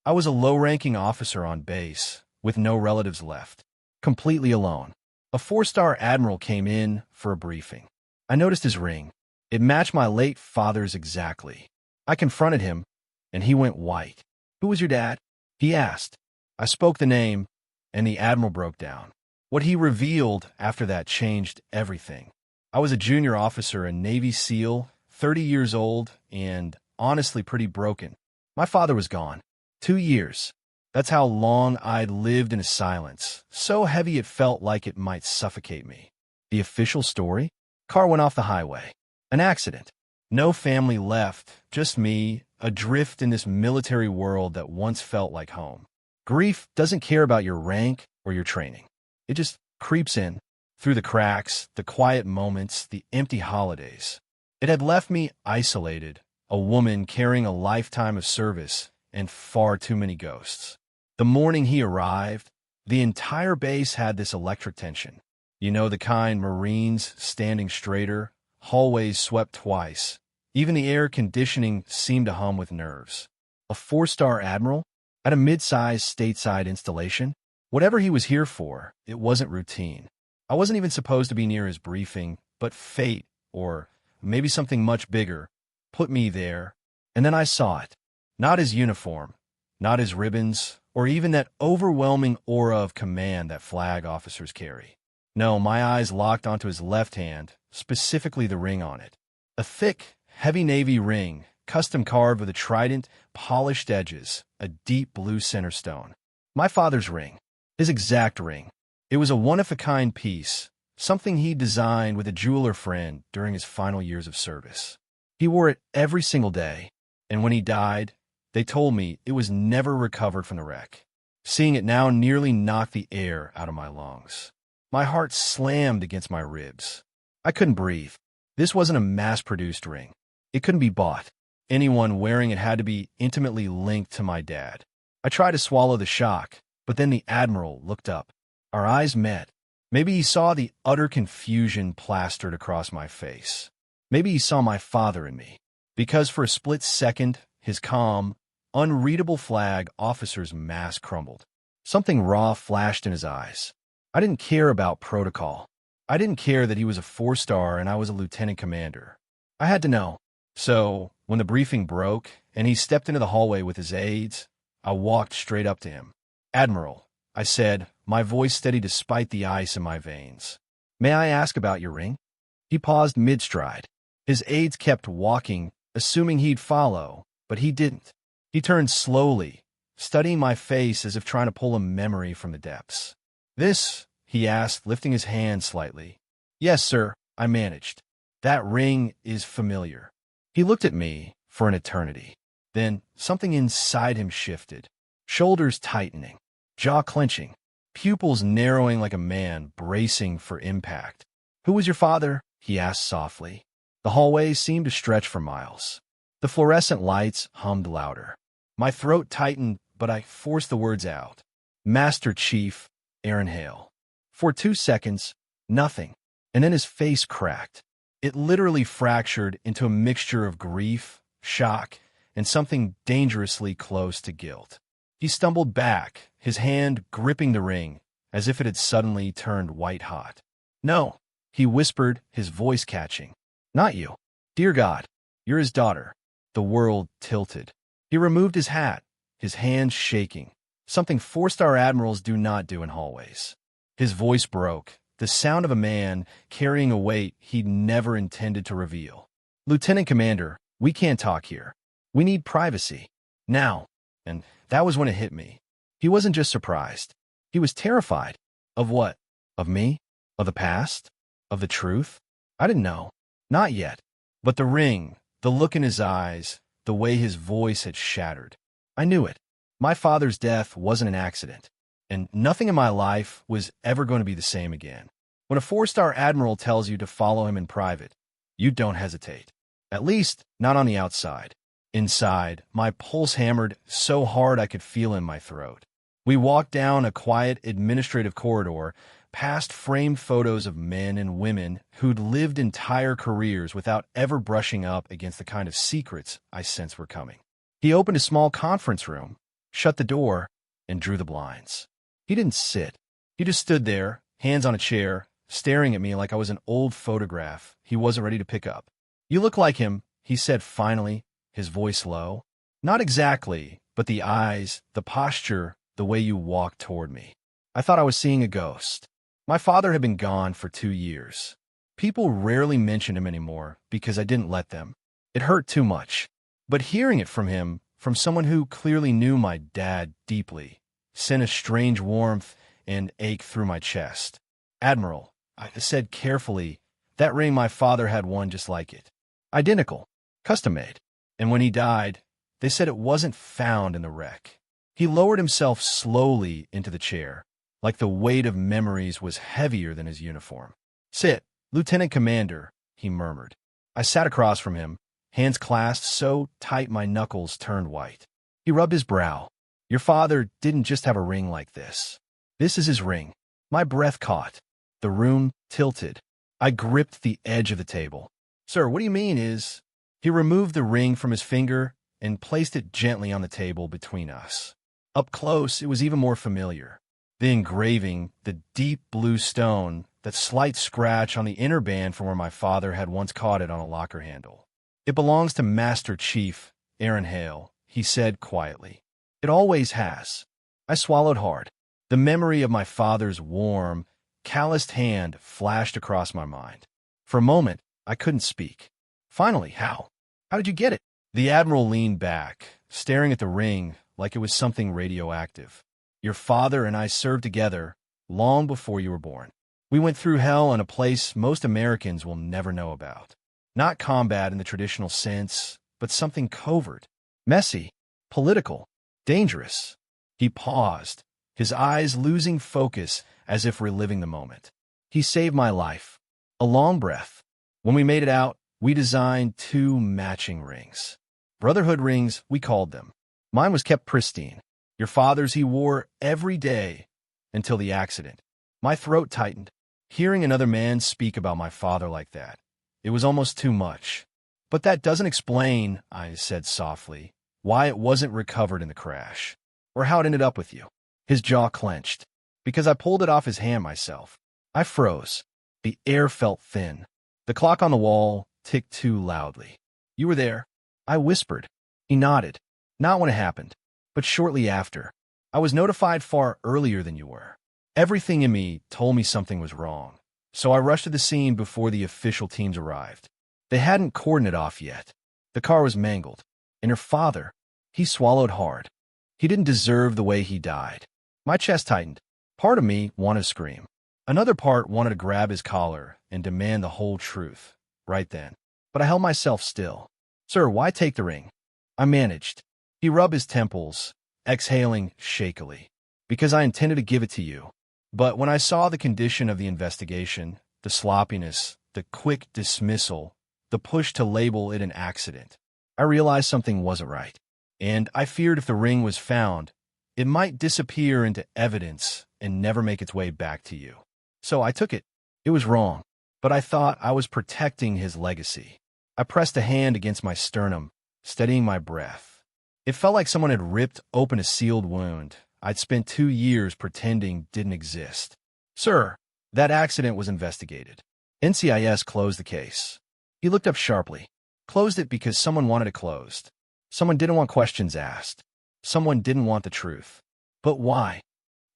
I was a low-ranking officer on base, with no relatives left, completely alone. A four-star admiral came in for a briefing. I noticed his ring. It matched my late father's exactly. I confronted him, and he went white. "Who was your dad?" he asked. I spoke the name, and the admiral broke down. What he revealed after that changed everything. I was a junior officer, a Navy SEAL, 30 years old, and honestly pretty broken. My father was gone. 2 years. That's how long I'd lived in a silence, so heavy it felt like it might suffocate me. The official story? Car went off the highway. An accident. No family left, just me, adrift in this military world that once felt like home. Grief doesn't care about your rank or your training. It just creeps in, through the cracks, the quiet moments, the empty holidays. It had left me isolated, a woman carrying a lifetime of service and far too many ghosts. The morning he arrived, the entire base had this electric tension. You know, the kind, Marines standing straighter, hallways swept twice. Even the air conditioning seemed to hum with nerves. A four-star admiral? At a mid-sized stateside installation? Whatever he was here for, it wasn't routine. I wasn't even supposed to be near his briefing, but fate, or maybe something much bigger, put me there, and then I saw it. Not his uniform, not his ribbons, or even that overwhelming aura of command that flag officers carry. No, my eyes locked onto his left hand, specifically the ring on it. A thick, heavy navy ring, custom carved with a trident, polished edges, a deep blue center stone. My father's ring. His exact ring. It was a one-of-a-kind piece, something he designed with a jeweler friend during his final years of service. He wore it every single day, and when he died, they told me it was never recovered from the wreck. Seeing it now nearly knocked the air out of my lungs. My heart slammed against my ribs. I couldn't breathe. This wasn't a mass-produced ring. It couldn't be bought. Anyone wearing it had to be intimately linked to my dad. I tried to swallow the shock, but then the Admiral looked up. Our eyes met. Maybe he saw the utter confusion plastered across my face. Maybe he saw my father in me. Because for a split second, his calm, unreadable flag officer's mask crumbled. Something raw flashed in his eyes. I didn't care about protocol. I didn't care that he was a four-star and I was a lieutenant commander. I had to know. So, when the briefing broke and he stepped into the hallway with his aides, I walked straight up to him. "Admiral," I said, my voice steady despite the ice in my veins. "May I ask about your ring?" He paused mid-stride. His aides kept walking, assuming he'd follow, but he didn't. He turned slowly, studying my face as if trying to pull a memory from the depths. "This?" he asked, lifting his hand slightly. "Yes, sir," I managed. "That ring is familiar." He looked at me for an eternity. Then something inside him shifted. Shoulders tightening, jaw clenching, pupils narrowing like a man bracing for impact. "Who was your father?" he asked softly. The hallway seemed to stretch for miles. The fluorescent lights hummed louder. My throat tightened, but I forced the words out. "Master Chief Aaron Hale." For 2 seconds, nothing, and then his face cracked. It literally fractured into a mixture of grief, shock, and something dangerously close to guilt. He stumbled back, his hand gripping the ring, as if it had suddenly turned white-hot. "No," he whispered, his voice catching. "Not you. Dear God, you're his daughter." The world tilted. He removed his hat, his hands shaking, something four-star admirals do not do in hallways. His voice broke, the sound of a man carrying a weight he'd never intended to reveal. "Lieutenant Commander, we can't talk here. We need privacy. Now." And that was when it hit me. He wasn't just surprised. He was terrified. Of what? Of me? Of the past? Of the truth? I didn't know. Not yet. But the ring, the look in his eyes, the way his voice had shattered. I knew it. My father's death wasn't an accident. And nothing in my life was ever going to be the same again. When a four-star admiral tells you to follow him in private, you don't hesitate. At least, not on the outside. Inside, my pulse hammered so hard I could feel in my throat. We walked down a quiet administrative corridor, past framed photos of men and women who'd lived entire careers without ever brushing up against the kind of secrets I sensed were coming. He opened a small conference room, shut the door, and drew the blinds. He didn't sit. He just stood there, hands on a chair, staring at me like I was an old photograph he wasn't ready to pick up. "You look like him," he said finally, his voice low. "Not exactly, but the eyes, the posture, the way you walked toward me. I thought I was seeing a ghost." My father had been gone for 2 years. People rarely mentioned him anymore because I didn't let them. It hurt too much. But hearing it from him, from someone who clearly knew my dad deeply, sent a strange warmth and ache through my chest. "Admiral," I said carefully, "that ring my father had one just like it. Identical. Custom-made. And when he died, they said it wasn't found in the wreck." He lowered himself slowly into the chair, like the weight of memories was heavier than his uniform. "Sit, Lieutenant Commander," he murmured. I sat across from him, hands clasped so tight my knuckles turned white. He rubbed his brow. "Your father didn't just have a ring like this. This is his ring." My breath caught. The room tilted. I gripped the edge of the table. "Sir, what do you mean is—" He removed the ring from his finger and placed it gently on the table between us. Up close, it was even more familiar. The engraving, the deep blue stone, that slight scratch on the inner band from where my father had once caught it on a locker handle. "It belongs to Master Chief Aaron Hale," he said quietly. "It always has." I swallowed hard. The memory of my father's warm, calloused hand flashed across my mind. For a moment, I couldn't speak. "Finally, how? How did you get it?" The Admiral leaned back, staring at the ring like it was something radioactive. "Your father and I served together long before you were born. We went through hell in a place most Americans will never know about. Not combat in the traditional sense, but something covert, messy, political, dangerous." He paused, his eyes losing focus as if reliving the moment. "He saved my life." A long breath. "When we made it out, we designed 2 matching rings. Brotherhood rings, we called them. Mine was kept pristine. Your father's he wore every day until the accident." My throat tightened. Hearing another man speak about my father like that, it was almost too much. "But that doesn't explain," I said softly, "why it wasn't recovered in the crash, or how it ended up with you." His jaw clenched. "Because I pulled it off his hand myself." I froze. The air felt thin. The clock on the wall ticked too loudly. "You were there," I whispered. He nodded. "Not when it happened, but shortly after. I was notified far earlier than you were. Everything in me told me something was wrong, so I rushed to the scene before the official teams arrived. They hadn't cordoned it off yet. The car was mangled. And your father, he swallowed hard. He didn't deserve the way he died." My chest tightened. Part of me wanted to scream. Another part wanted to grab his collar and demand the whole truth, right then. But I held myself still. "Sir, why take the ring?" I managed. He rubbed his temples, exhaling shakily. "Because I intended to give it to you. But when I saw the condition of the investigation, the sloppiness, the quick dismissal, the push to label it an accident, I realized something wasn't right. And I feared if the ring was found, it might disappear into evidence and never make its way back to you. So I took it. It was wrong, but I thought I was protecting his legacy." I pressed a hand against my sternum, steadying my breath. It felt like someone had ripped open a sealed wound I'd spent 2 years pretending didn't exist. "Sir, that accident was investigated. NCIS closed the case." He looked up sharply. "Closed it because someone wanted it closed. Someone didn't want questions asked. Someone didn't want the truth." "But why?"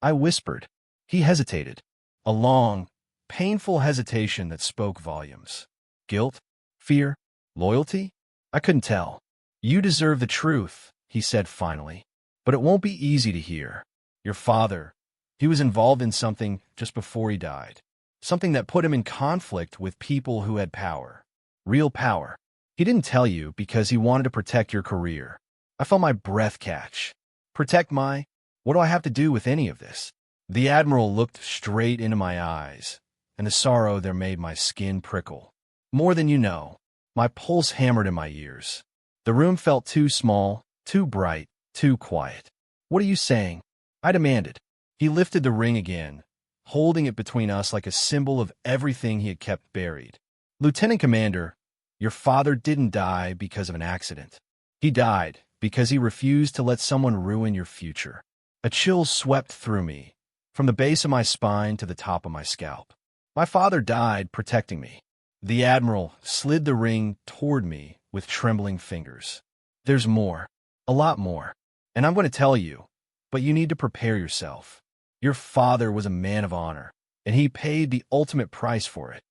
I whispered. He hesitated. A long, painful hesitation that spoke volumes. Guilt? Fear? Loyalty? I couldn't tell. "You deserve the truth," he said finally. "But it won't be easy to hear. Your father, he was involved in something just before he died. Something that put him in conflict with people who had power. Real power. He didn't tell you because he wanted to protect your career." I felt my breath catch. "Protect my— what do I have to do with any of this?" The Admiral looked straight into my eyes, and the sorrow there made my skin prickle. "More than you know." My pulse hammered in my ears. The room felt too small, too bright, too quiet. "What are you saying?" I demanded. He lifted the ring again, holding it between us like a symbol of everything he had kept buried. "Lieutenant Commander, your father didn't die because of an accident. He died because he refused to let someone ruin your future. A chill swept through me, from the base of my spine to the top of my scalp. My father died protecting me. The Admiral slid the ring toward me with trembling fingers. There's more, a lot more, and I'm going to tell you, but you need to prepare yourself. Your father was a man of honor, and he paid the ultimate price for it.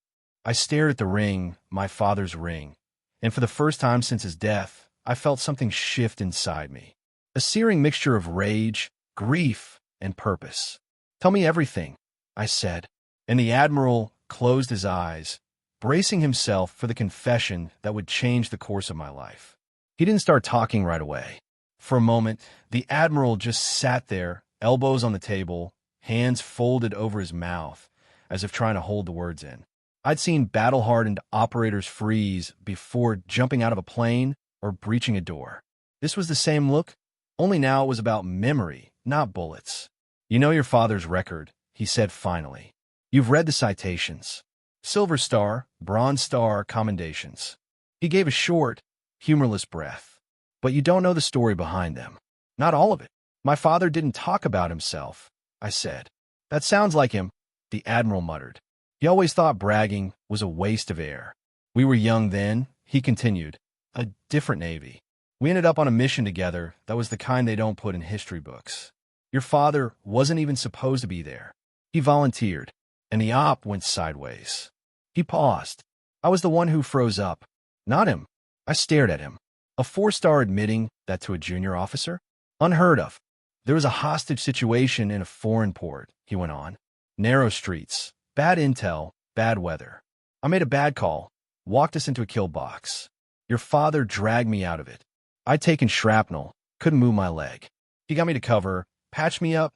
I stared at the ring, my father's ring, and for the first time since his death, I felt something shift inside me. A searing mixture of rage, grief, and purpose. Tell me everything, I said, and the Admiral closed his eyes, bracing himself for the confession that would change the course of my life. He didn't start talking right away. For a moment, the Admiral just sat there, elbows on the table, hands folded over his mouth, as if trying to hold the words in. I'd seen battle-hardened operators freeze before jumping out of a plane or breaching a door. This was the same look, only now it was about memory, not bullets. You know your father's record, he said finally. You've read the citations. Silver Star, Bronze Star commendations. He gave a short, humorless breath. But you don't know the story behind them. Not all of it. My father didn't talk about himself, I said. That sounds like him, the Admiral muttered. He always thought bragging was a waste of air. We were young then, he continued. A different Navy. We ended up on a mission together that was the kind they don't put in history books. Your father wasn't even supposed to be there. He volunteered, and the op went sideways. He paused. I was the one who froze up, not him. I stared at him. A 4-star admitting that to a junior officer? Unheard of. There was a hostage situation in a foreign port, he went on. Narrow streets, bad intel, bad weather. I made a bad call, walked us into a kill box. Your father dragged me out of it. I'd taken shrapnel, couldn't move my leg. He got me to cover, patched me up,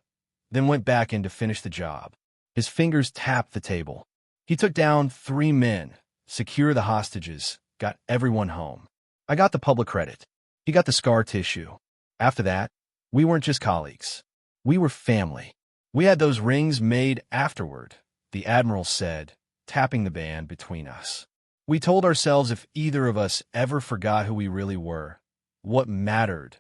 then went back in to finish the job. His fingers tapped the table. He took down 3 men, secured the hostages, got everyone home. I got the public credit. He got the scar tissue. After that, we weren't just colleagues. We were family. We had those rings made afterward, the Admiral said, tapping the band between us. We told ourselves if either of us ever forgot who we really were, what mattered,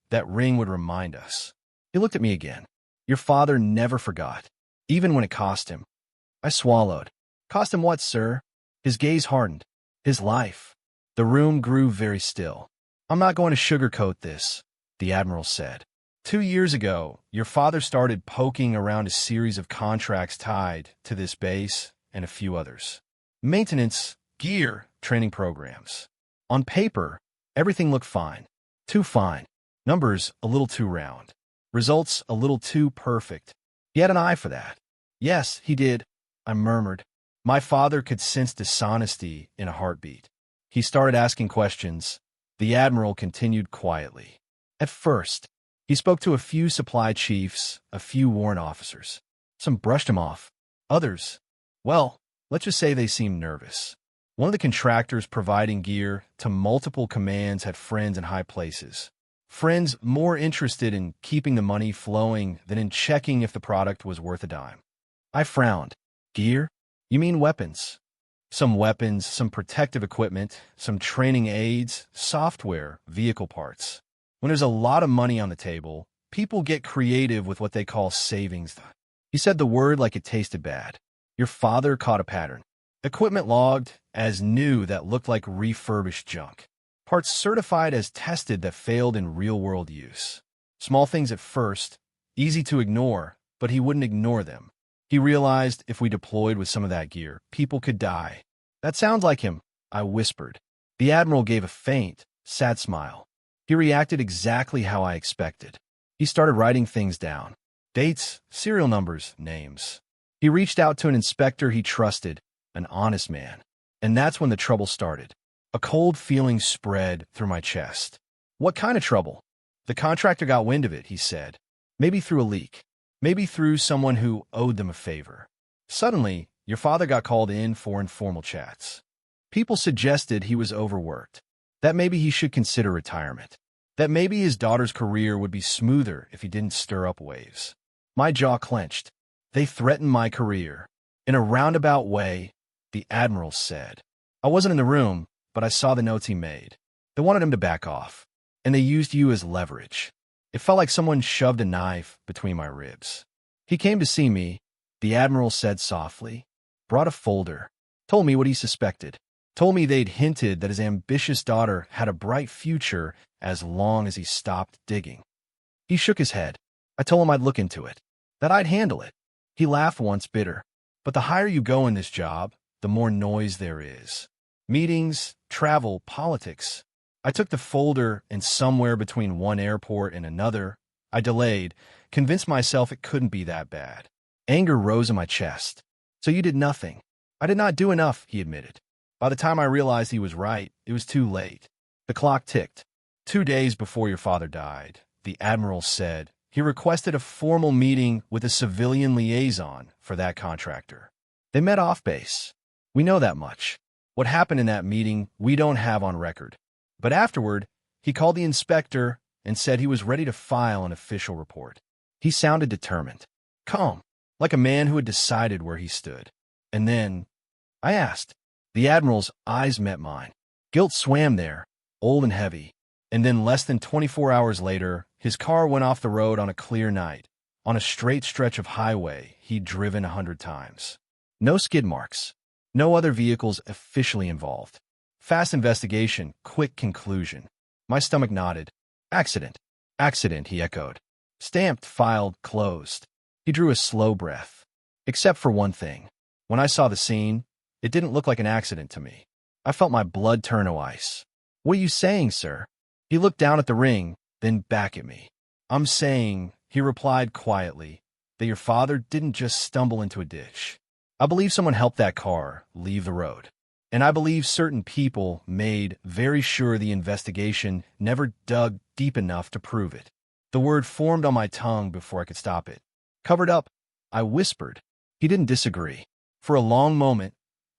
that ring would remind us. He looked at me again. Your father never forgot, even when it cost him. I swallowed. Cost him what, sir? His gaze hardened. His life. The room grew very still. I'm not going to sugarcoat this, the Admiral said. 2 years ago, your father started poking around a series of contracts tied to this base and a few others. Maintenance, gear, training programs. On paper, everything looked fine. Too fine. Numbers a little too round. Results a little too perfect. He had an eye for that. Yes, he did, I murmured. My father could sense dishonesty in a heartbeat. He started asking questions. The Admiral continued quietly. At first, he spoke to a few supply chiefs, a few warrant officers. Some brushed him off. Others, well, let's just say they seemed nervous. One of the contractors providing gear to multiple commands had friends in high places. Friends more interested in keeping the money flowing than in checking if the product was worth a dime. I frowned. Gear? You mean weapons? Some weapons, some protective equipment, some training aids, software, vehicle parts. When there's a lot of money on the table, people get creative with what they call savings. He said the word like it tasted bad. Your father caught a pattern. Equipment logged as new that looked like refurbished junk. Parts certified as tested that failed in real-world use. Small things at first, easy to ignore, but he wouldn't ignore them. He realized if we deployed with some of that gear, people could die. That sounds like him, I whispered. The Admiral gave a faint, sad smile. He reacted exactly how I expected. He started writing things down. Dates, serial numbers, names. He reached out to an inspector he trusted, an honest man. And that's when the trouble started. A cold feeling spread through my chest. What kind of trouble? The contractor got wind of it, he said. Maybe through a leak. Maybe through someone who owed them a favor. Suddenly, your father got called in for informal chats. People suggested he was overworked, that maybe he should consider retirement, that maybe his daughter's career would be smoother if he didn't stir up waves. My jaw clenched. They threatened my career. In a roundabout way, the Admiral said. I wasn't in the room, but I saw the notes he made. They wanted him to back off. and they used you as leverage. It felt like someone shoved a knife between my ribs. He came to see me, the Admiral said softly, brought a folder, told me what he suspected, told me they'd hinted that his ambitious daughter had a bright future as long as he stopped digging. He shook his head. I told him I'd look into it, that I'd handle it. He laughed once, bitter. But the higher you go in this job, the more noise there is. Meetings, travel, politics. I took the folder, and somewhere between one airport and another, I delayed, convinced myself it couldn't be that bad. Anger rose in my chest. So you did nothing. I did not do enough, he admitted. By the time I realized he was right, it was too late. The clock ticked. 2 days before your father died, the Admiral said, he requested a formal meeting with a civilian liaison for that contractor. They met off base. We know that much. What happened in that meeting, we don't have on record. But afterward, he called the inspector and said he was ready to file an official report. He sounded determined, calm, like a man who had decided where he stood. And then, I asked. The Admiral's eyes met mine. Guilt swam there, old and heavy. And then less than 24 hours later, his car went off the road on a clear night, on a straight stretch of highway he'd driven 100 times. No skid marks. No other vehicles officially involved. Fast investigation, quick conclusion. My stomach nodded. Accident. Accident, he echoed. Stamped, filed, closed. He drew a slow breath. Except for one thing. When I saw the scene, it didn't look like an accident to me. I felt my blood turn to ice. What are you saying, sir? He looked down at the ring, then back at me. I'm saying, he replied quietly, that your father didn't just stumble into a ditch. I believe someone helped that car leave the road. And I believe certain people made very sure the investigation never dug deep enough to prove it. The word formed on my tongue before I could stop it. Covered up, I whispered. He didn't disagree. For a long moment,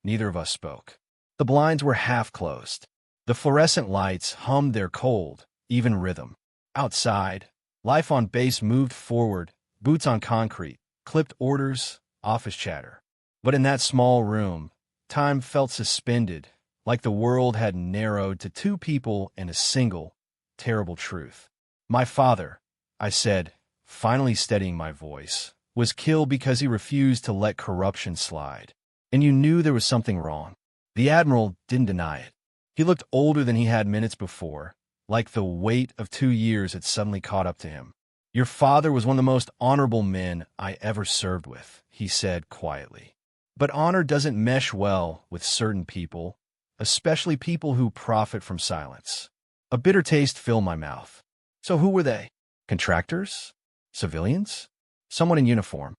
neither of us spoke. The blinds were half closed. The fluorescent lights hummed their cold, even rhythm. Outside, life on base moved forward, boots on concrete, clipped orders, office chatter. But in that small room, time felt suspended, like the world had narrowed to two people and a single, terrible truth. My father, I said, finally steadying my voice, was killed because he refused to let corruption slide. And you knew there was something wrong. The Admiral didn't deny it. He looked older than he had minutes before, like the weight of 2 years had suddenly caught up to him. Your father was one of the most honorable men I ever served with, he said quietly. But honor doesn't mesh well with certain people, especially people who profit from silence. A bitter taste filled my mouth. So who were they? Contractors? Civilians? Someone in uniform?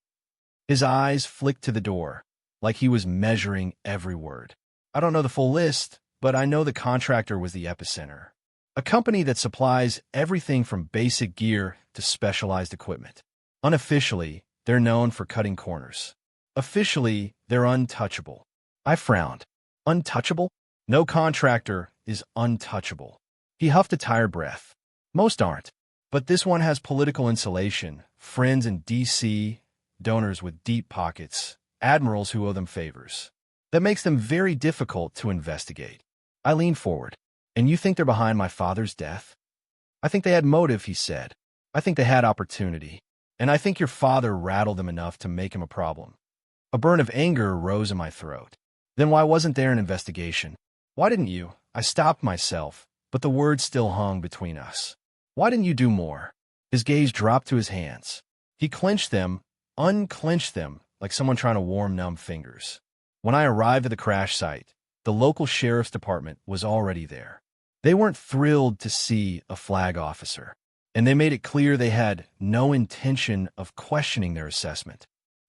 His eyes flicked to the door, like he was measuring every word. I don't know the full list, but I know the contractor was the epicenter. A company that supplies everything from basic gear to specialized equipment. Unofficially, they're known for cutting corners. Officially, they're untouchable. I frowned. Untouchable? No contractor is untouchable. He huffed a tired breath. Most aren't. But this one has political insulation, friends in D.C., donors with deep pockets, admirals who owe them favors. That makes them very difficult to investigate. I leaned forward. And you think they're behind my father's death? I think they had motive, he said. I think they had opportunity. And I think your father rattled them enough to make him a problem. A burn of anger rose in my throat. Then why wasn't there an investigation? Why didn't you? I stopped myself, but the words still hung between us. Why didn't you do more? His gaze dropped to his hands. He clenched them, unclenched them, like someone trying to warm numb fingers. When I arrived at the crash site, the local sheriff's department was already there. They weren't thrilled to see a flag officer, and they made it clear they had no intention of questioning their assessment.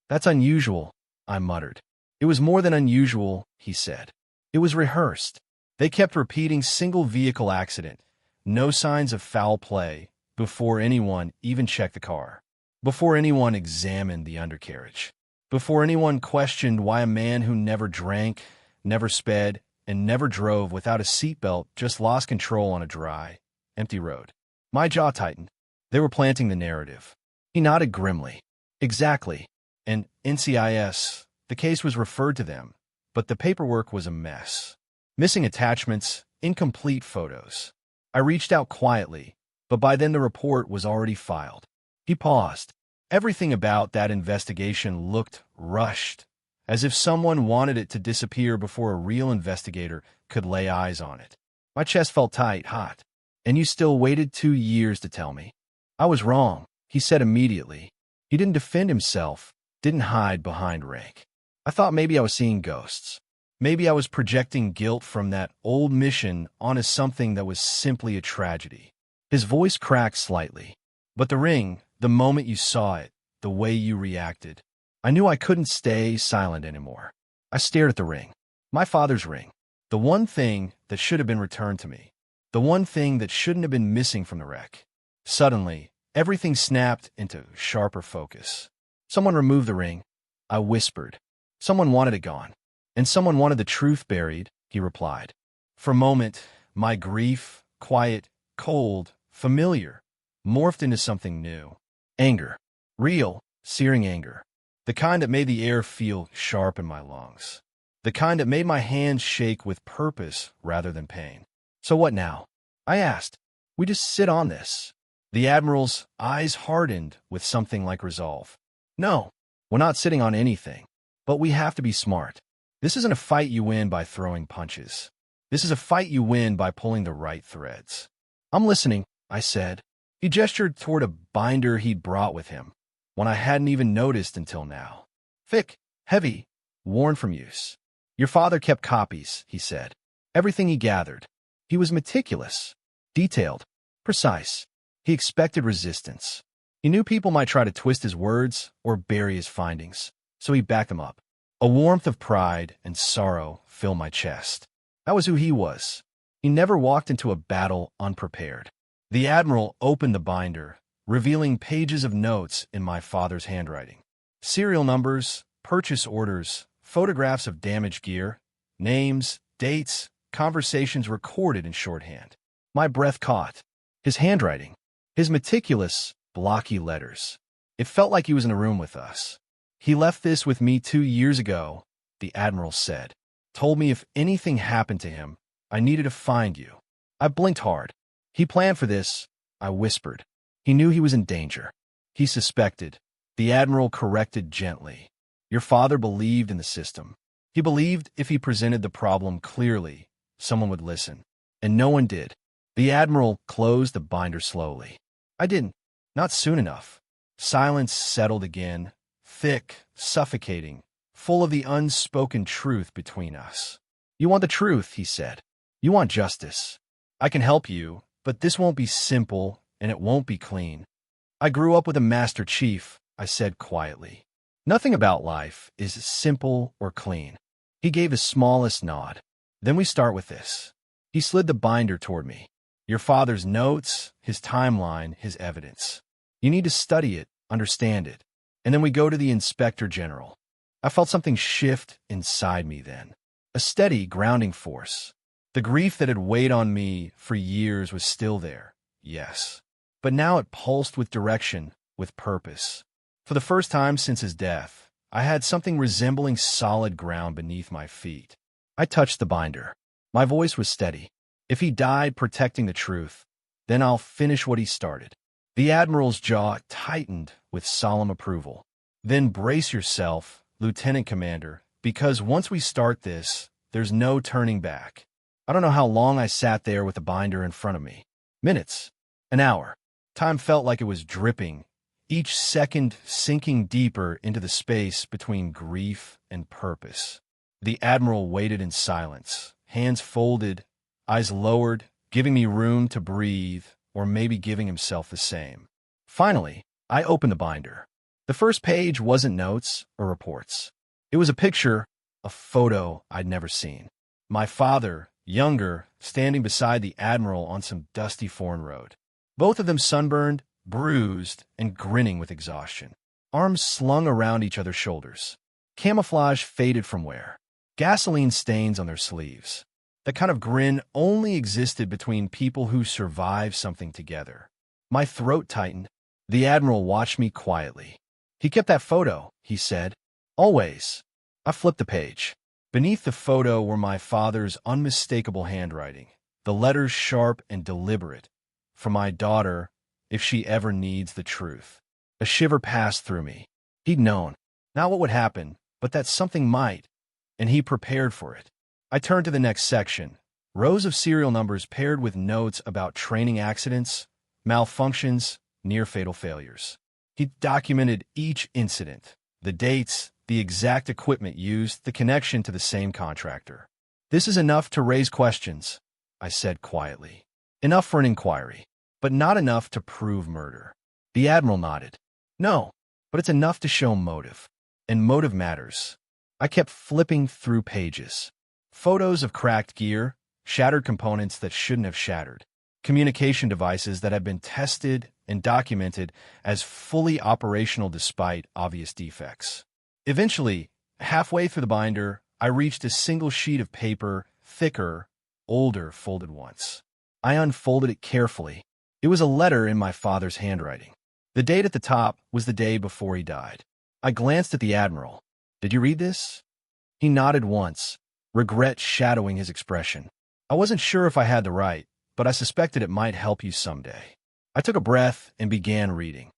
That's unusual, I muttered. It was more than unusual, he said. It was rehearsed. They kept repeating single vehicle accident, no signs of foul play, before anyone even checked the car, before anyone examined the undercarriage, before anyone questioned why a man who never drank, never sped, and never drove without a seatbelt just lost control on a dry, empty road. My jaw tightened. They were planting the narrative. He nodded grimly. Exactly. And NCIS, the case was referred to them, but the paperwork was a mess. Missing attachments, incomplete photos. I reached out quietly, but by then the report was already filed. He paused. Everything about that investigation looked rushed, as if someone wanted it to disappear before a real investigator could lay eyes on it. My chest felt tight, hot. And you still waited 2 years to tell me? I was wrong, he said immediately. He didn't defend himself, didn't hide behind rank. I thought maybe I was seeing ghosts. Maybe I was projecting guilt from that old mission onto something that was simply a tragedy. His voice cracked slightly. But the ring, the moment you saw it, the way you reacted, I knew I couldn't stay silent anymore. I stared at the ring. My father's ring. The one thing that should have been returned to me. The one thing that shouldn't have been missing from the wreck. Suddenly, everything snapped into sharper focus. Someone removed the ring. I whispered. Someone wanted it gone. And someone wanted the truth buried, he replied. For a moment, my grief, quiet, cold, familiar, morphed into something new. Anger. Real, searing anger. The kind that made the air feel sharp in my lungs. The kind that made my hands shake with purpose rather than pain. So what now? I asked. We just sit on this. The Admiral's eyes hardened with something like resolve. No, we're not sitting on anything. But we have to be smart. This isn't a fight you win by throwing punches. This is a fight you win by pulling the right threads. I'm listening, I said. He gestured toward a binder he'd brought with him, one I hadn't even noticed until now. Thick, heavy, worn from use. Your father kept copies, he said. Everything he gathered. He was meticulous, detailed, precise. He expected resistance. He knew people might try to twist his words or bury his findings, so he backed them up. A warmth of pride and sorrow filled my chest. That was who he was. He never walked into a battle unprepared. The Admiral opened the binder, revealing pages of notes in my father's handwriting. Serial numbers, purchase orders, photographs of damaged gear, names, dates, conversations recorded in shorthand. My breath caught. His handwriting. His meticulous, blocky letters. It felt like he was in a room with us. He left this with me 2 years ago, the Admiral said. Told me if anything happened to him, I needed to find you. I blinked hard. He planned for this, I whispered. He knew he was in danger. He suspected. The Admiral corrected gently. Your father believed in the system. He believed if he presented the problem clearly, someone would listen. And no one did. The Admiral closed the binder slowly. I didn't. Not soon enough. Silence settled again, thick, suffocating, full of the unspoken truth between us. You want the truth, he said. You want justice. I can help you, but this won't be simple, and it won't be clean. I grew up with a Master Chief, I said quietly. Nothing about life is simple or clean. He gave his smallest nod. Then we start with this. He slid the binder toward me. Your father's notes, his timeline, his evidence. You need to study it, understand it. And then we go to the Inspector General. I felt something shift inside me then. A steady, grounding force. The grief that had weighed on me for years was still there, yes. But now it pulsed with direction, with purpose. For the first time since his death, I had something resembling solid ground beneath my feet. I touched the binder. My voice was steady. If he died protecting the truth, then I'll finish what he started. The Admiral's jaw tightened with solemn approval. Then brace yourself, Lieutenant Commander, because once we start this, there's no turning back. I don't know how long I sat there with the binder in front of me. Minutes. An hour. Time felt like it was dripping, each second sinking deeper into the space between grief and purpose. The Admiral waited in silence, hands folded, eyes lowered, giving me room to breathe, or maybe giving himself the same. Finally, I opened the binder. The first page wasn't notes or reports. It was a picture, a photo I'd never seen. My father, younger, standing beside the Admiral on some dusty foreign road. Both of them sunburned, bruised, and grinning with exhaustion. Arms slung around each other's shoulders. Camouflage faded from wear. Gasoline stains on their sleeves. The kind of grin only existed between people who survived something together. My throat tightened. The Admiral watched me quietly. He kept that photo, he said. Always. I flipped the page. Beneath the photo were my father's unmistakable handwriting, The letters sharp and deliberate. For my daughter, if she ever needs the truth. A shiver passed through me. He'd known. Not what would happen, but that something might. And he prepared for it. I turned to the next section. Rows of serial numbers paired with notes about training accidents, malfunctions, near-fatal failures. He documented each incident, the dates, the exact equipment used, the connection to the same contractor. This is enough to raise questions, I said quietly. Enough for an inquiry, but not enough to prove murder. The Admiral nodded. No, but it's enough to show motive. And motive matters. I kept flipping through pages. Photos of cracked gear, shattered components that shouldn't have shattered, communication devices that had been tested and documented as fully operational despite obvious defects. Eventually, halfway through the binder, I reached a single sheet of paper, thicker, older, folded once. I unfolded it carefully. It was a letter in my father's handwriting. The date at the top was the day before he died. I glanced at the Admiral. Did you read this? He nodded once, regret shadowing his expression. I wasn't sure if I had the right, but I suspected it might help you someday. I took a breath and began reading.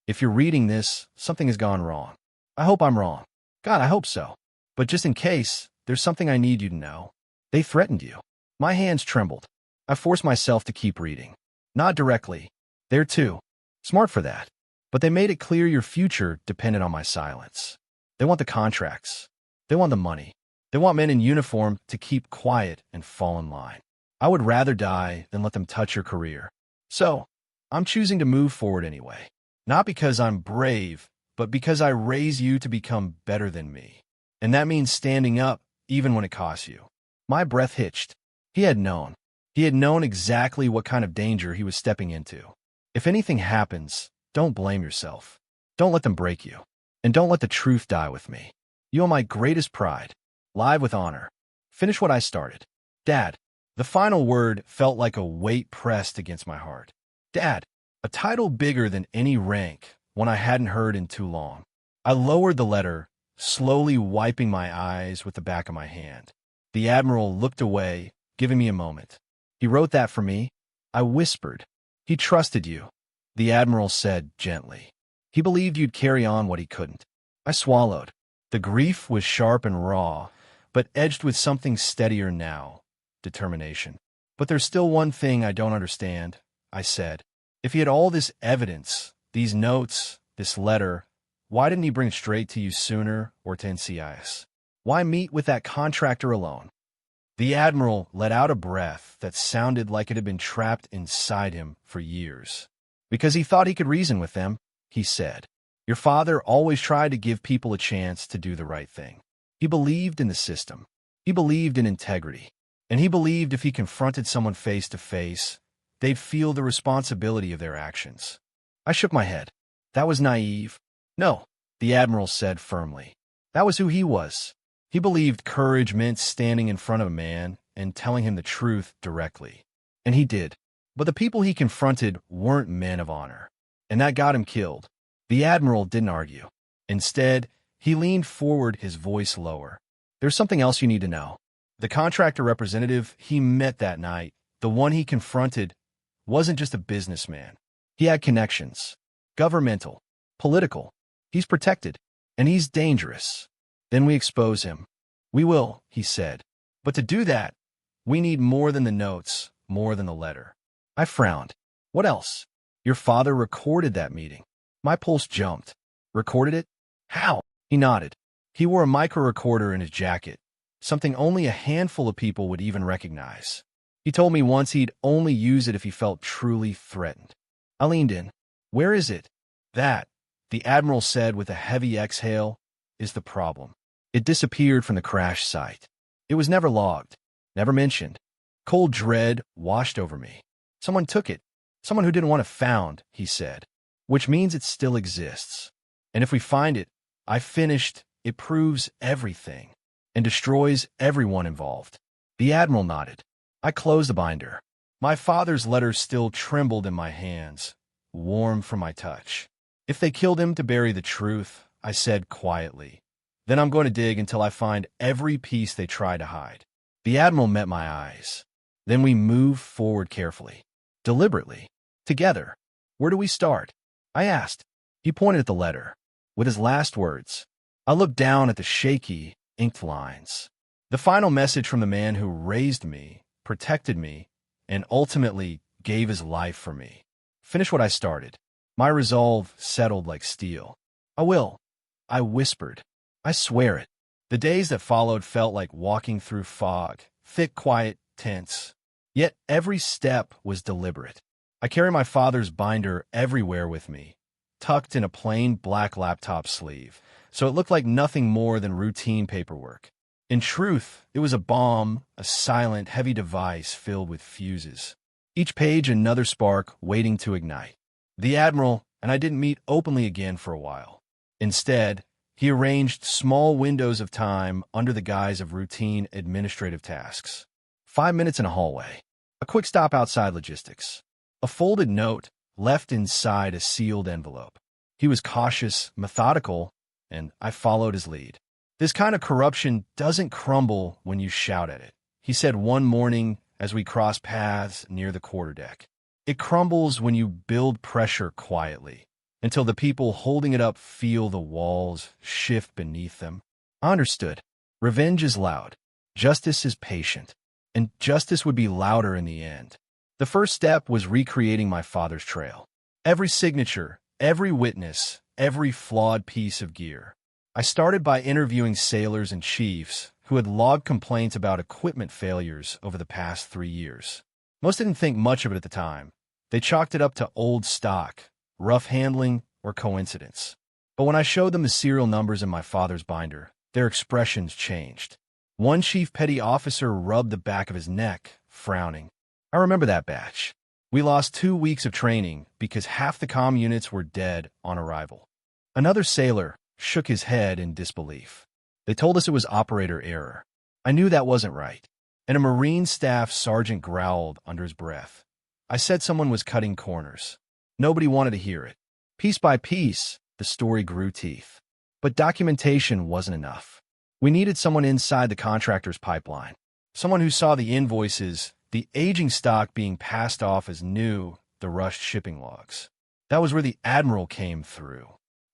If you're reading this, something has gone wrong. I hope I'm wrong. God, I hope so. But just in case, there's something I need you to know. They threatened you. My hands trembled. I forced myself to keep reading. Not directly. They're too smart for that. But they made it clear your future depended on my silence. They want the contracts. They want the money. They want men in uniform to keep quiet and fall in line. I would rather die than let them touch your career. So, I'm choosing to move forward anyway. Not because I'm brave, but because I raise you to become better than me. And that means standing up even when it costs you. My breath hitched. He had known. He had known exactly what kind of danger he was stepping into. If anything happens, don't blame yourself. Don't let them break you. And don't let the truth die with me. You are my greatest pride. Live with honor. Finish what I started. Dad. The final word felt like a weight pressed against my heart. Dad. A title bigger than any rank, one I hadn't heard in too long. I lowered the letter, slowly wiping my eyes with the back of my hand. The Admiral looked away, giving me a moment. He wrote that for me? I whispered. He trusted you, the Admiral said gently. He believed you'd carry on what he couldn't. I swallowed. The grief was sharp and raw, but edged with something steadier now, determination. But there's still one thing I don't understand, I said. If he had all this evidence, these notes, this letter, why didn't he bring it straight to you sooner or to NCIS? Why meet with that contractor alone? The Admiral let out a breath that sounded like it had been trapped inside him for years. Because he thought he could reason with them, he said. Your father always tried to give people a chance to do the right thing. He believed in the system. He believed in integrity. And he believed if he confronted someone face to face, they'd feel the responsibility of their actions. I shook my head. That was naive. No, the Admiral said firmly. That was who he was. He believed courage meant standing in front of a man and telling him the truth directly. And he did. But the people he confronted weren't men of honor. And that got him killed. The Admiral didn't argue. Instead, he leaned forward, his voice lower. There's something else you need to know. The contractor representative he met that night, the one he confronted, wasn't just a businessman. He had connections. Governmental. Political. He's protected. And he's dangerous. Then we expose him. We will, he said. But to do that, we need more than the notes, more than the letter. I frowned. What else? Your father recorded that meeting. My pulse jumped. Recorded it? How? He nodded. He wore a micro-recorder in his jacket, something only a handful of people would even recognize. He told me once he'd only use it if he felt truly threatened. I leaned in. Where is it? That, the Admiral said with a heavy exhale, is the problem. It disappeared from the crash site. It was never logged, never mentioned. Cold dread washed over me. Someone took it. Someone who didn't want it found, he said. Which means it still exists. And if we find it, I finished, it proves everything and destroys everyone involved. The Admiral nodded. I closed the binder. My father's letters still trembled in my hands, warm from my touch. If they killed him to bury the truth, I said quietly, then I'm going to dig until I find every piece they try to hide. The Admiral met my eyes. Then we moved forward carefully, deliberately, together. Where do we start? I asked. He pointed at the letter, with his last words. I looked down at the shaky, inked lines. The final message from the man who raised me, protected me, and ultimately gave his life for me. Finish what I started. My resolve settled like steel. I will, I whispered. I swear it. The days that followed felt like walking through fog, thick, quiet, tense. Yet every step was deliberate. I carry my father's binder everywhere with me, tucked in a plain black laptop sleeve, so it looked like nothing more than routine paperwork. In truth, it was a bomb, a silent, heavy device filled with fuses. Each page another spark waiting to ignite. The Admiral and I didn't meet openly again for a while. Instead, he arranged small windows of time under the guise of routine administrative tasks. 5 minutes in a hallway. A quick stop outside logistics. A folded note left inside a sealed envelope. He was cautious, methodical, and I followed his lead. This kind of corruption doesn't crumble when you shout at it, he said one morning as we crossed paths near the quarterdeck. It crumbles when you build pressure quietly, until the people holding it up feel the walls shift beneath them. I understood. Revenge is loud. Justice is patient. And justice would be louder in the end. The first step was recreating my father's trail. Every signature, every witness, every flawed piece of gear. I started by interviewing sailors and chiefs who had logged complaints about equipment failures over the past 3 years. Most didn't think much of it at the time. They chalked it up to old stock, rough handling, or coincidence. But when I showed them the serial numbers in my father's binder, their expressions changed. One chief petty officer rubbed the back of his neck, frowning. I remember that batch. We lost 2 weeks of training because half the comm units were dead on arrival. Another sailor shook his head in disbelief. They told us it was operator error. I knew that wasn't right. And a Marine staff sergeant growled under his breath. I said someone was cutting corners. Nobody wanted to hear it. Piece by piece, the story grew teeth. But documentation wasn't enough. We needed someone inside the contractor's pipeline. Someone who saw the invoices, the aging stock being passed off as new, the rushed shipping logs. That was where the Admiral came through.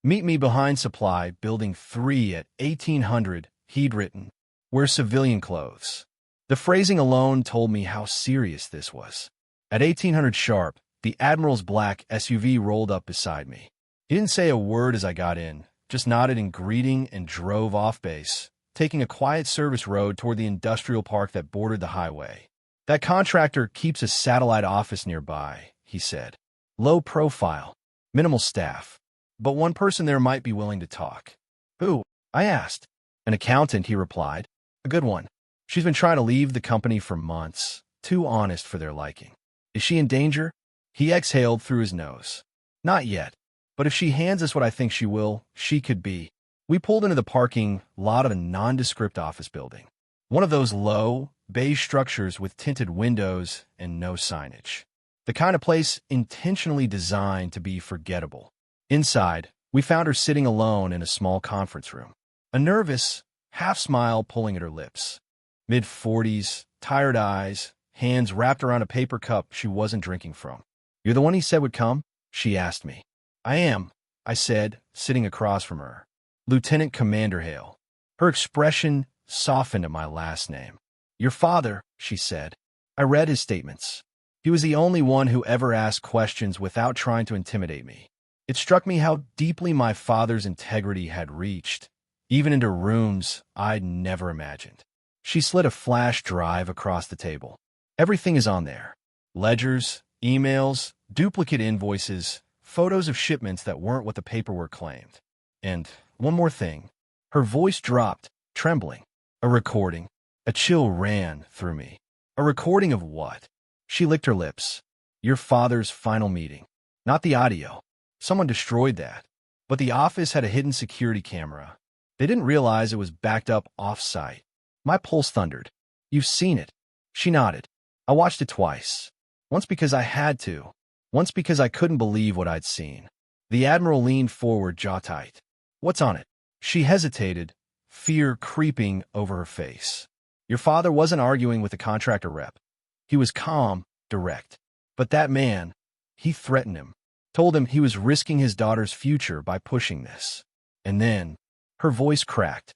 Meet me behind supply, building 3 at 1800, he'd written. Wear civilian clothes. The phrasing alone told me how serious this was. At 1800 sharp, the Admiral's black SUV rolled up beside me. He didn't say a word as I got in, just nodded in greeting and drove off base, taking a quiet service road toward the industrial park that bordered the highway. That contractor keeps a satellite office nearby, he said. Low profile, minimal staff. But one person there might be willing to talk. Who? I asked. An accountant, he replied. A good one. She's been trying to leave the company for months, too honest for their liking. Is she in danger? He exhaled through his nose. Not yet. But if she hands us what I think she will, she could be. We pulled into the parking lot of a nondescript office building. One of those low, beige structures with tinted windows and no signage. The kind of place intentionally designed to be forgettable. Inside, we found her sitting alone in a small conference room. A nervous, half-smile pulling at her lips. Mid-40s, tired eyes, hands wrapped around a paper cup she wasn't drinking from. You're the one he said would come? She asked me. I am, I said, sitting across from her. Lieutenant Commander Hale. Her expression softened at my last name. Your father, she said. I read his statements. He was the only one who ever asked questions without trying to intimidate me. It struck me how deeply my father's integrity had reached, even into rooms I'd never imagined. She slid a flash drive across the table. Everything is on there. Ledgers, emails, duplicate invoices, photos of shipments that weren't what the paperwork claimed. And one more thing. Her voice dropped, trembling. A recording. A chill ran through me. A recording of what? She licked her lips. Your father's final meeting. Not the audio. Someone destroyed that. But the office had a hidden security camera. They didn't realize it was backed up off-site. My pulse thundered. You've seen it. She nodded. I watched it twice. Once because I had to. Once because I couldn't believe what I'd seen. The Admiral leaned forward, jaw tight. What's on it? She hesitated, fear creeping over her face. Your father wasn't arguing with the contractor rep. He was calm, direct. But that man, he threatened him, told him he was risking his daughter's future by pushing this. And then, her voice cracked.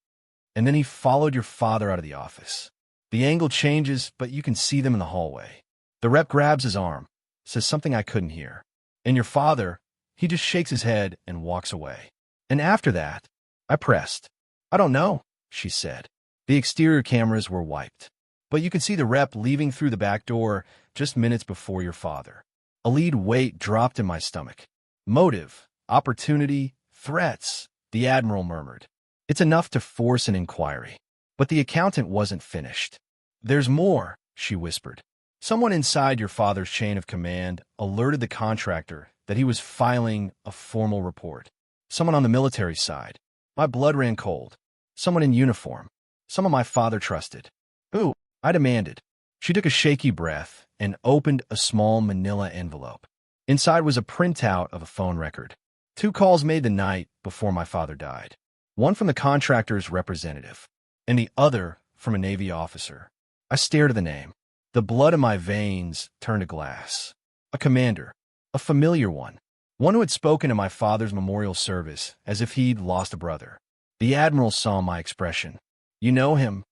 And then he followed your father out of the office. The angle changes, but you can see them in the hallway. The rep grabs his arm, says something I couldn't hear. And your father, he just shakes his head and walks away. And after that, I pressed. I don't know, she said. The exterior cameras were wiped. But you can see the rep leaving through the back door just minutes before your father. A lead weight dropped in my stomach. Motive, opportunity, threats, the Admiral murmured. It's enough to force an inquiry. But the accountant wasn't finished. There's more, she whispered. Someone inside your father's chain of command alerted the contractor that he was filing a formal report. Someone on the military side. My blood ran cold. Someone in uniform. Someone my father trusted. Who? I demanded. She took a shaky breath and opened a small manila envelope. Inside was a printout of a phone record. 2 calls made the night before my father died. One from the contractor's representative, and the other from a Navy officer. I stared at the name. The blood in my veins turned to glass. A commander. A familiar one. One who had spoken to my father's memorial service as if he'd lost a brother. The Admiral saw my expression. You know him?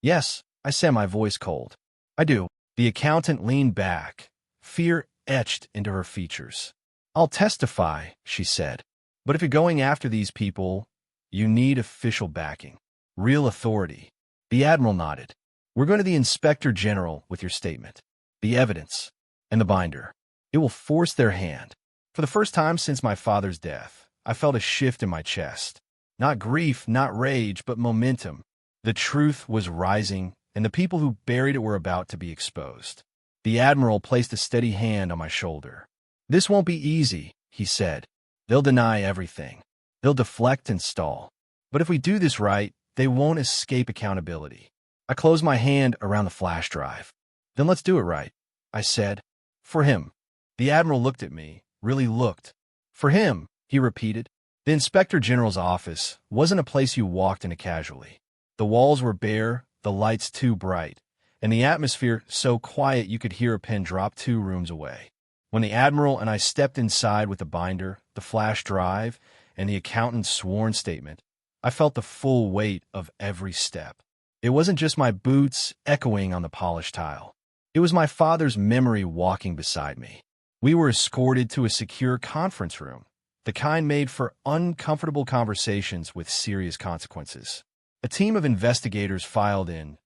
Yes, I said, my voice cold. I do. The accountant leaned back, fear etched into her features. I'll testify, she said. But if you're going after these people, you need official backing. Real authority. The Admiral nodded. We're going to the Inspector General with your statement. The evidence. And the binder. It will force their hand. For the first time since my father's death, I felt a shift in my chest. Not grief, not rage, but momentum. The truth was rising, and the people who buried it were about to be exposed. The Admiral placed a steady hand on my shoulder. This won't be easy, he said. They'll deny everything. They'll deflect and stall. But if we do this right, they won't escape accountability. I closed my hand around the flash drive. Then let's do it right, I said. For him. The Admiral looked at me, really looked. For him, he repeated. The Inspector General's office wasn't a place you walked into casually. The walls were bare, the lights too bright, and the atmosphere so quiet you could hear a pin drop 2 rooms away. When the Admiral and I stepped inside with the binder, the flash drive, and the accountant's sworn statement, I felt the full weight of every step. It wasn't just my boots echoing on the polished tile. It was my father's memory walking beside me. We were escorted to a secure conference room, the kind made for uncomfortable conversations with serious consequences. A team of investigators filed in.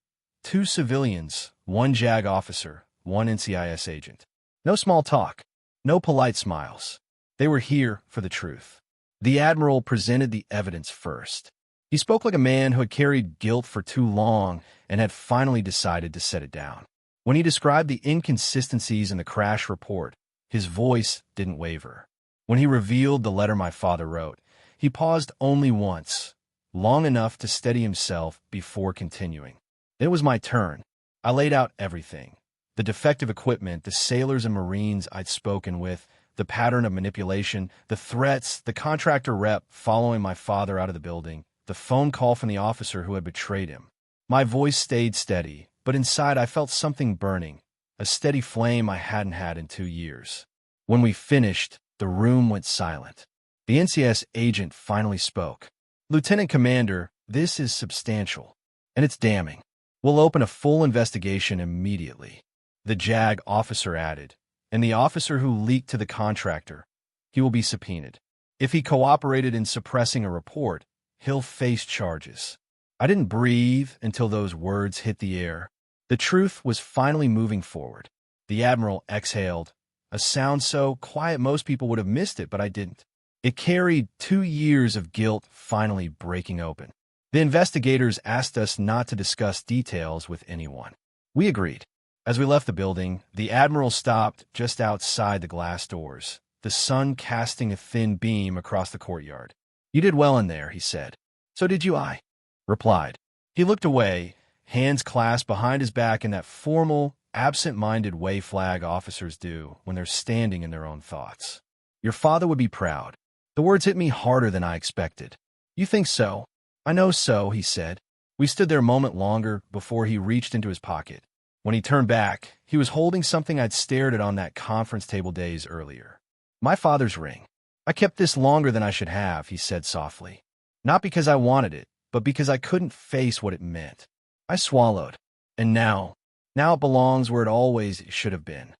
2 civilians, 1 JAG officer, 1 NCIS agent. No small talk, no polite smiles. They were here for the truth. The Admiral presented the evidence first. He spoke like a man who had carried guilt for too long and had finally decided to set it down. When he described the inconsistencies in the crash report, his voice didn't waver. When he revealed the letter my father wrote, he paused only once, long enough to steady himself before continuing. It was my turn. I laid out everything. The defective equipment, the sailors and Marines I'd spoken with, the pattern of manipulation, the threats, the contractor rep following my father out of the building, the phone call from the officer who had betrayed him. My voice stayed steady, but inside I felt something burning, a steady flame I hadn't had in 2 years. When we finished, the room went silent. The NCS agent finally spoke. Lieutenant Commander, this is substantial, and it's damning. We'll open a full investigation immediately. The JAG officer added, and the officer who leaked to the contractor, he will be subpoenaed. If he cooperated in suppressing a report, he'll face charges. I didn't breathe until those words hit the air. The truth was finally moving forward. The Admiral exhaled, a sound so quiet most people would have missed it, but I didn't. It carried 2 years of guilt finally breaking open. The investigators asked us not to discuss details with anyone. We agreed. As we left the building, the Admiral stopped just outside the glass doors, the sun casting a thin beam across the courtyard. You did well in there, he said. So did you, I replied. He looked away, hands clasped behind his back in that formal, absent-minded way flag officers do when they're standing in their own thoughts. Your father would be proud. The words hit me harder than I expected. You think so? I know so, he said. We stood there a moment longer before he reached into his pocket. When he turned back, he was holding something I'd stared at on that conference table days earlier. My father's ring. I kept this longer than I should have, he said softly. Not because I wanted it, but because I couldn't face what it meant. I swallowed. And now it belongs where it always should have been.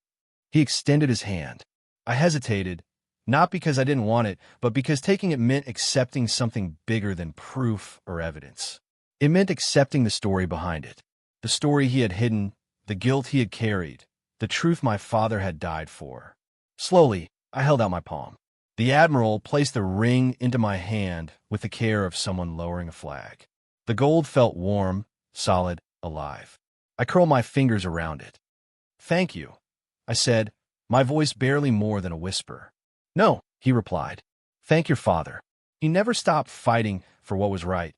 He extended his hand. I hesitated, not because I didn't want it, but because taking it meant accepting something bigger than proof or evidence. It meant accepting the story behind it. The story he had hidden, the guilt he had carried, the truth my father had died for. Slowly, I held out my palm. The Admiral placed the ring into my hand with the care of someone lowering a flag. The gold felt warm, solid, alive. I curled my fingers around it. "Thank you," I said, my voice barely more than a whisper. "No," he replied. "Thank your father. He never stopped fighting for what was right,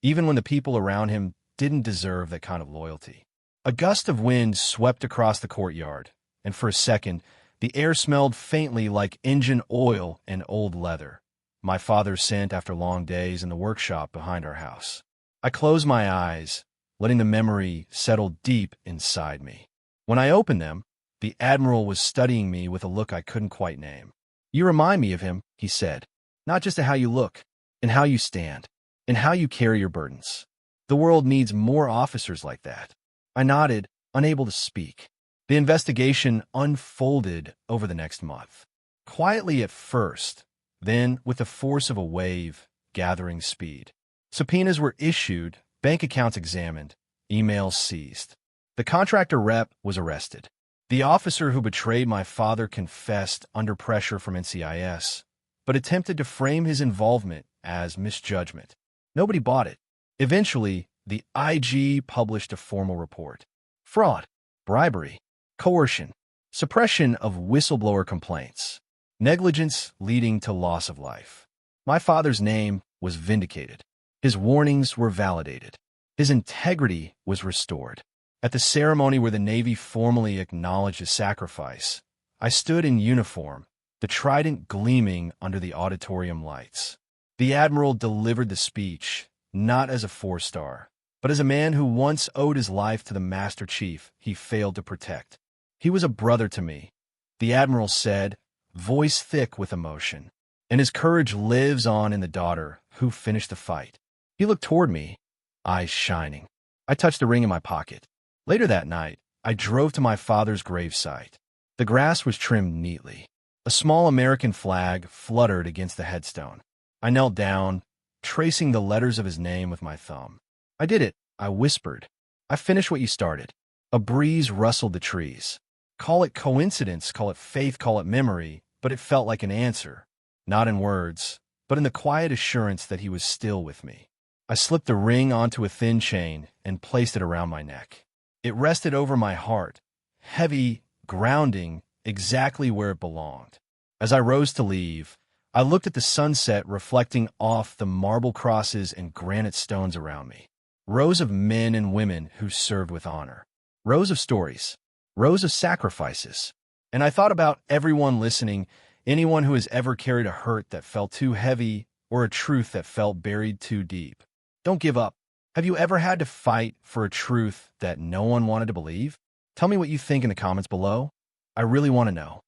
even when the people around him didn't deserve that kind of loyalty." A gust of wind swept across the courtyard, and for a second, the air smelled faintly like engine oil and old leather, my father's scent after long days in the workshop behind our house. I closed my eyes, letting the memory settle deep inside me. When I opened them, the Admiral was studying me with a look I couldn't quite name. "You remind me of him," he said, "not just in how you look, in how you stand, in how you carry your burdens. The world needs more officers like that." I nodded, unable to speak. The investigation unfolded over the next month. Quietly at first, then with the force of a wave, gathering speed. Subpoenas were issued, bank accounts examined, emails seized. The contractor rep was arrested. The officer who betrayed my father confessed under pressure from NCIS, but attempted to frame his involvement as misjudgment. Nobody bought it. Eventually, the IG published a formal report. Fraud, bribery, coercion, suppression of whistleblower complaints, negligence leading to loss of life. My father's name was vindicated. His warnings were validated. His integrity was restored. At the ceremony where the Navy formally acknowledged his sacrifice, I stood in uniform, the trident gleaming under the auditorium lights. The Admiral delivered the speech, not as a four-star, but as a man who once owed his life to the Master Chief he failed to protect. "He was a brother to me," the Admiral said, voice thick with emotion, "and his courage lives on in the daughter who finished the fight." He looked toward me, eyes shining. I touched the ring in my pocket. Later that night, I drove to my father's gravesite. The grass was trimmed neatly. A small American flag fluttered against the headstone. I knelt down, tracing the letters of his name with my thumb. "I did it," I whispered. "I finished what you started." A breeze rustled the trees. Call it coincidence, call it faith, call it memory, but it felt like an answer, not in words, but in the quiet assurance that he was still with me. I slipped the ring onto a thin chain and placed it around my neck. It rested over my heart, heavy, grounding, exactly where it belonged. As I rose to leave, I looked at the sunset reflecting off the marble crosses and granite stones around me. Rows of men and women who served with honor. Rows of stories. Rows of sacrifices. And I thought about everyone listening, anyone who has ever carried a hurt that felt too heavy or a truth that felt buried too deep. Don't give up. Have you ever had to fight for a truth that no one wanted to believe? Tell me what you think in the comments below. I really want to know.